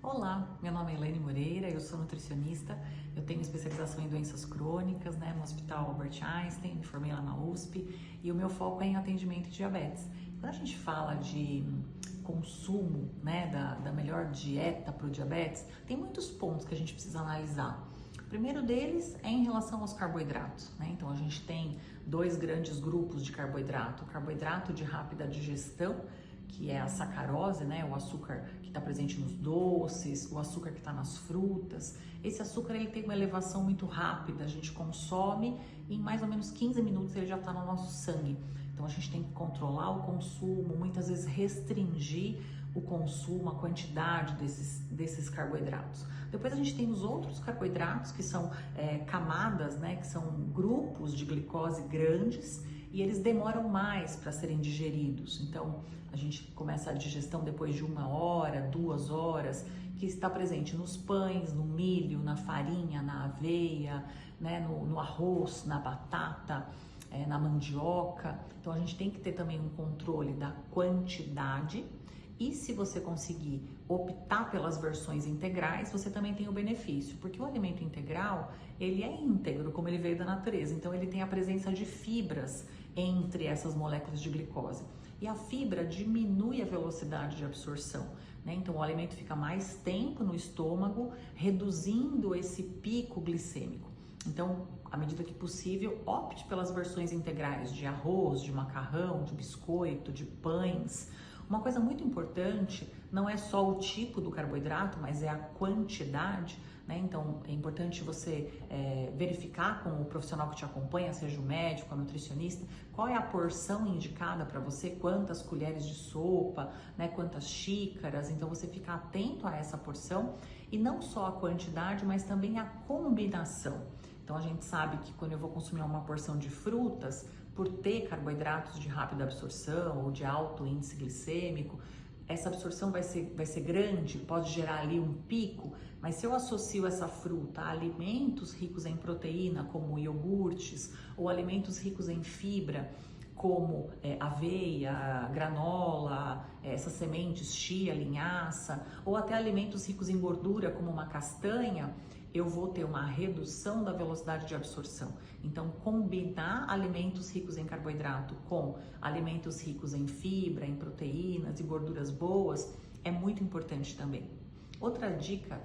Olá, meu nome é Elaine Moreira, eu sou nutricionista, eu tenho especialização em doenças crônicas, no Hospital Albert Einstein, me formei lá na USP e o meu foco é em atendimento de diabetes. Quando a gente fala de consumo, da melhor dieta para o diabetes, tem muitos pontos que a gente precisa analisar. O primeiro deles é em relação aos carboidratos, Então a gente tem dois grandes grupos de carboidrato, o carboidrato de rápida digestão, que é a sacarose, o açúcar que está presente nos doces, o açúcar que está nas frutas. Esse açúcar ele tem uma elevação muito rápida, a gente consome e em mais ou menos 15 minutos ele já está no nosso sangue. Então a gente tem que controlar o consumo, muitas vezes restringir o consumo, a quantidade desses carboidratos. Depois a gente tem os outros carboidratos que são camadas, que são grupos de glicose grandes, e eles demoram mais para serem digeridos. Então, a gente começa a digestão depois de 1 hora, 2 horas, que está presente nos pães, no milho, na farinha, na aveia, no arroz, na batata, na mandioca. Então, a gente tem que ter também um controle da quantidade. E se você conseguir optar pelas versões integrais, você também tem o benefício, porque o alimento integral, ele é íntegro, como ele veio da natureza, então ele tem a presença de fibras entre essas moléculas de glicose. E a fibra diminui a velocidade de absorção, Então o alimento fica mais tempo no estômago, reduzindo esse pico glicêmico. Então, à medida que possível, opte pelas versões integrais de arroz, de macarrão, de biscoito, de pães. Uma coisa muito importante não é só o tipo do carboidrato, mas é a quantidade, Então é importante você verificar com o profissional que te acompanha, seja o médico, a nutricionista, qual é a porção indicada para você, quantas colheres de sopa, quantas xícaras. Então você fica atento a essa porção e não só a quantidade, mas também a combinação. Então a gente sabe que quando eu vou consumir uma porção de frutas, por ter carboidratos de rápida absorção ou de alto índice glicêmico, essa absorção vai ser grande, pode gerar ali um pico, mas se eu associo essa fruta a alimentos ricos em proteína, como iogurtes, ou alimentos ricos em fibra, como aveia, granola, essas sementes, chia, linhaça, ou até alimentos ricos em gordura, como uma castanha, eu vou ter uma redução da velocidade de absorção. Então, combinar alimentos ricos em carboidrato com alimentos ricos em fibra, em proteínas e gorduras boas é muito importante também. Outra dica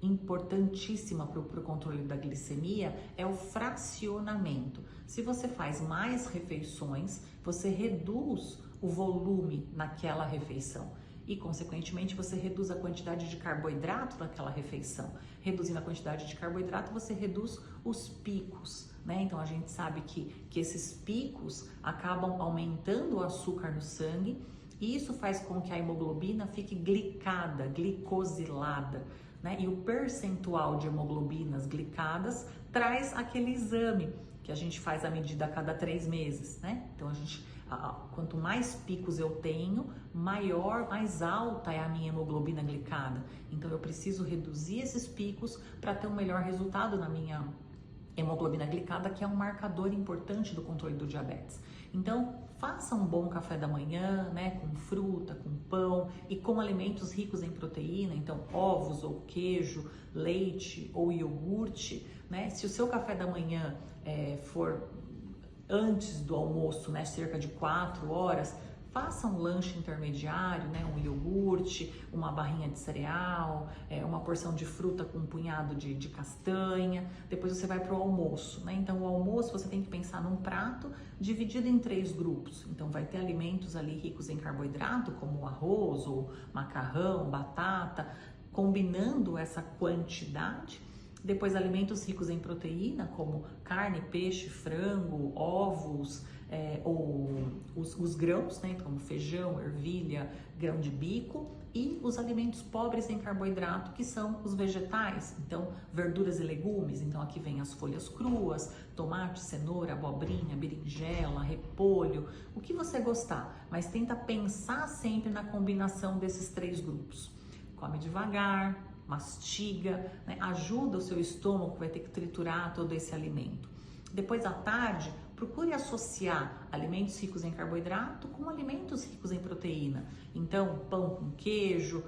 importantíssima para o controle da glicemia é o fracionamento. Se você faz mais refeições, você reduz o volume naquela refeição. E, consequentemente, você reduz a quantidade de carboidrato naquela refeição. Reduzindo a quantidade de carboidrato, você reduz os picos, Então, a gente sabe que esses picos acabam aumentando o açúcar no sangue e isso faz com que a hemoglobina fique glicada, glicosilada, E o percentual de hemoglobinas glicadas traz aquele exame que a gente faz a medida a cada 3 meses, Então, quanto mais picos eu tenho, mais alta é a minha hemoglobina glicada. Então eu preciso reduzir esses picos para ter um melhor resultado na minha hemoglobina glicada, que é um marcador importante do controle do diabetes. Então, faça um bom café da manhã, com fruta, com pão e com alimentos ricos em proteína, então ovos ou queijo, leite ou iogurte, Se o seu café da manhã for antes do almoço, cerca de 4 horas, faça um lanche intermediário, um iogurte, uma barrinha de cereal, uma porção de fruta com um punhado de castanha. Depois você vai para o almoço, Então o almoço você tem que pensar num prato dividido em 3 grupos. Então vai ter alimentos ali ricos em carboidrato, como arroz ou macarrão, batata, combinando essa quantidade. Depois alimentos ricos em proteína, como carne, peixe, frango, ovos, ou os grãos, como feijão, ervilha, grão de bico, e os alimentos pobres em carboidrato, que são os vegetais, então verduras e legumes. Então aqui vem as folhas cruas, tomate, cenoura, abobrinha, berinjela, repolho, o que você gostar, mas tenta pensar sempre na combinação desses 3 grupos. Come devagar, mastiga, ajuda o seu estômago, que vai ter que triturar todo esse alimento. Depois à tarde, procure associar alimentos ricos em carboidrato com alimentos ricos em proteína. Então, pão com queijo,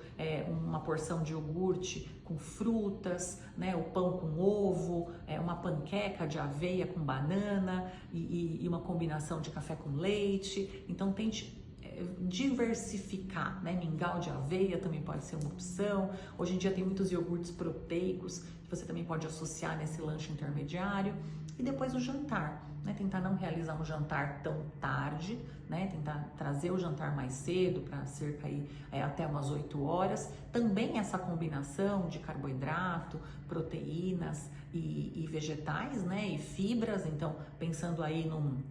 uma porção de iogurte com frutas, né, o pão com ovo, uma panqueca de aveia com banana e uma combinação de café com leite. Então, tente diversificar, né? Mingau de aveia também pode ser uma opção. Hoje em dia tem muitos iogurtes proteicos que você também pode associar nesse lanche intermediário. E depois o jantar, né? Tentar não realizar um jantar tão tarde, né? Tentar trazer o jantar mais cedo, para cerca aí, até umas 8 horas. Também essa combinação de carboidrato, proteínas e vegetais, né? E fibras. Então, pensando aí num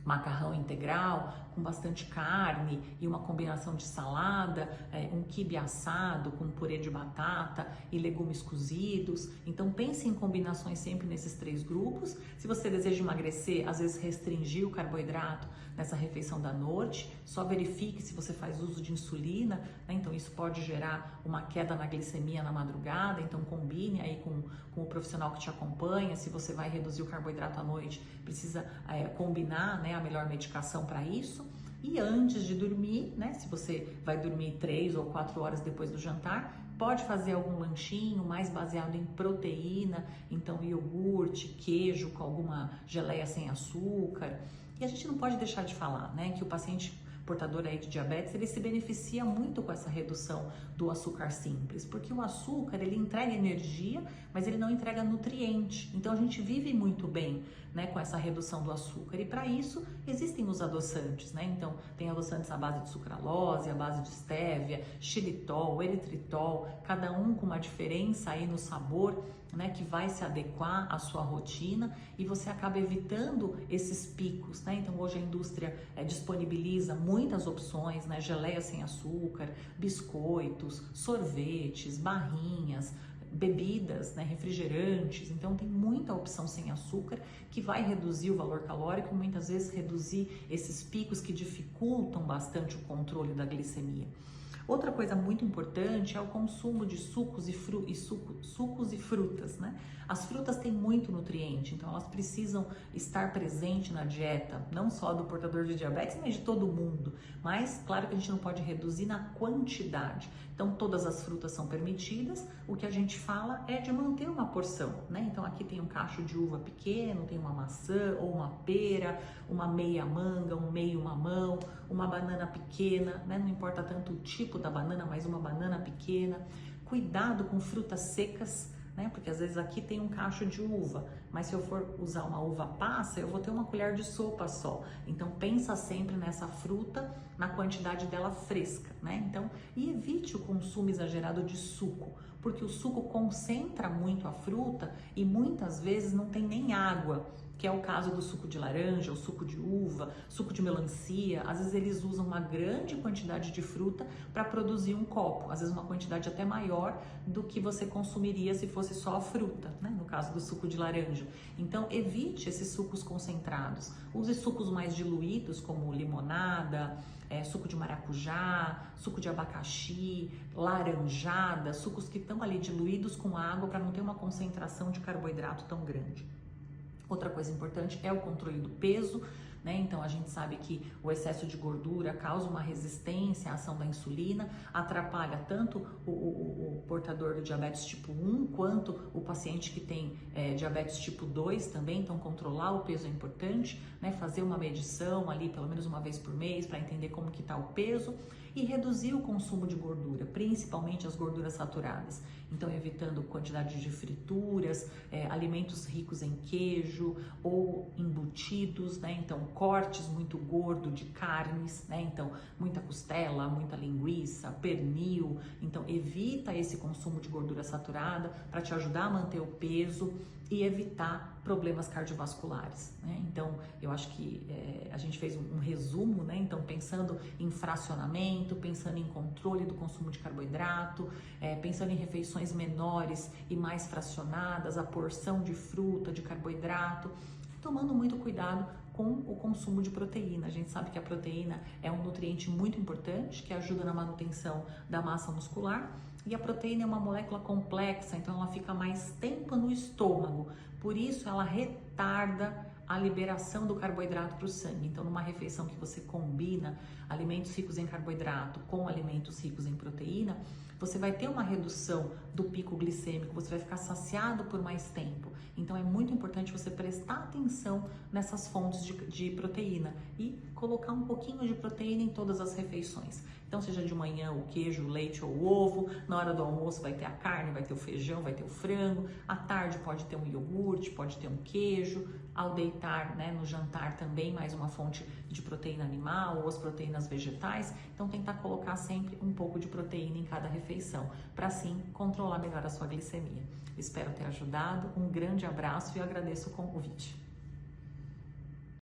macarrão integral com bastante carne e uma combinação de salada, um quibe assado com purê de batata e legumes cozidos. Então pense em combinações sempre nesses 3 grupos. Se você deseja emagrecer, às vezes restringir o carboidrato nessa refeição da noite, só verifique se você faz uso de insulina, né? Então isso pode gerar uma queda na glicemia na madrugada, então combine aí com o profissional que te acompanha. Se você vai reduzir o carboidrato à noite, precisa combinar, né, a melhor medicação para isso. E antes de dormir, né, se você vai dormir 3 ou 4 horas depois do jantar, pode fazer algum lanchinho mais baseado em proteína, então iogurte, queijo com alguma geleia sem açúcar. E a gente não pode deixar de falar, né, que o paciente portador aí de diabetes, ele se beneficia muito com essa redução do açúcar simples, porque o açúcar, ele entrega energia, mas ele não entrega nutriente. Então a gente vive muito bem, né, com essa redução do açúcar, e para isso existem os adoçantes, né? Então tem adoçantes à base de sucralose, à base de estévia, xilitol, eritritol, cada um com uma diferença aí no sabor, né, que vai se adequar à sua rotina, e você acaba evitando esses picos, né? Então hoje a indústria disponibiliza muitas opções, né? Geleia sem açúcar, biscoitos, sorvetes, barrinhas, bebidas, né? Refrigerantes. Então tem muita opção sem açúcar que vai reduzir o valor calórico e muitas vezes reduzir esses picos que dificultam bastante o controle da glicemia. Outra coisa muito importante é o consumo de sucos e frutas, né? As frutas têm muito nutriente, então elas precisam estar presentes na dieta, não só do portador de diabetes, mas de todo mundo. Mas, claro que a gente não pode reduzir na quantidade. Então, todas as frutas são permitidas, o que a gente fala é de manter uma porção, né? Então, aqui tem um cacho de uva pequeno, tem uma maçã ou uma pera, uma meia manga, um meio mamão, uma banana pequena, né? Não importa tanto o tipo da banana, mas uma banana pequena. Cuidado com frutas secas, né? Porque às vezes aqui tem um cacho de uva, mas se eu for usar uma uva passa, eu vou ter uma colher de sopa só. Então pensa sempre nessa fruta, na quantidade dela fresca, né? Então, e evite o consumo exagerado de suco, porque o suco concentra muito a fruta e muitas vezes não tem nem água, que é o caso do suco de laranja, o suco de uva, suco de melancia. Às vezes eles usam uma grande quantidade de fruta para produzir um copo, às vezes uma quantidade até maior do que você consumiria se fosse só a fruta, né? No caso do suco de laranja. Então evite esses sucos concentrados, use sucos mais diluídos como limonada, suco de maracujá, suco de abacaxi, laranjada, sucos que estão ali diluídos com água para não ter uma concentração de carboidrato tão grande. Outra coisa importante é o controle do peso, né? Então a gente sabe que o excesso de gordura causa uma resistência à ação da insulina, atrapalha tanto o portador do diabetes tipo 1 quanto o paciente que tem diabetes tipo 2 também. Então controlar o peso é importante, né? Fazer uma medição ali pelo menos uma vez por mês para entender como que está o peso, e reduzir o consumo de gordura, principalmente as gorduras saturadas. Então evitando quantidade de frituras, alimentos ricos em queijo ou embutidos, né? Então cortes muito gordo de carnes, né? Então muita costela, muita linguiça, pernil. Então evita esse consumo de gordura saturada para te ajudar a manter o peso e evitar problemas cardiovasculares, né? Então eu acho que a gente fez um resumo, né? Então pensando em fracionamento, pensando em controle do consumo de carboidrato, pensando em refeições menores e mais fracionadas, a porção de fruta, de carboidrato, tomando muito cuidado com o consumo de proteína. A gente sabe que a proteína é um nutriente muito importante que ajuda na manutenção da massa muscular, e a proteína é uma molécula complexa, então ela fica mais tempo no estômago, por isso ela retarda a liberação do carboidrato para o sangue. Então, numa refeição que você combina alimentos ricos em carboidrato com alimentos ricos em proteína, você vai ter uma redução do pico glicêmico, você vai ficar saciado por mais tempo. Então, é muito importante você prestar atenção nessas fontes de proteína e colocar um pouquinho de proteína em todas as refeições. Então, seja de manhã o queijo, o leite ou o ovo, na hora do almoço vai ter a carne, vai ter o feijão, vai ter o frango, à tarde pode ter um iogurte, pode ter um queijo, ao deitar, né, no jantar também mais uma fonte de proteína animal ou as proteínas vegetais. Então, tentar colocar sempre um pouco de proteína em cada refeição, para assim controlar melhor a sua glicemia. Espero ter ajudado, um grande abraço e agradeço o convite.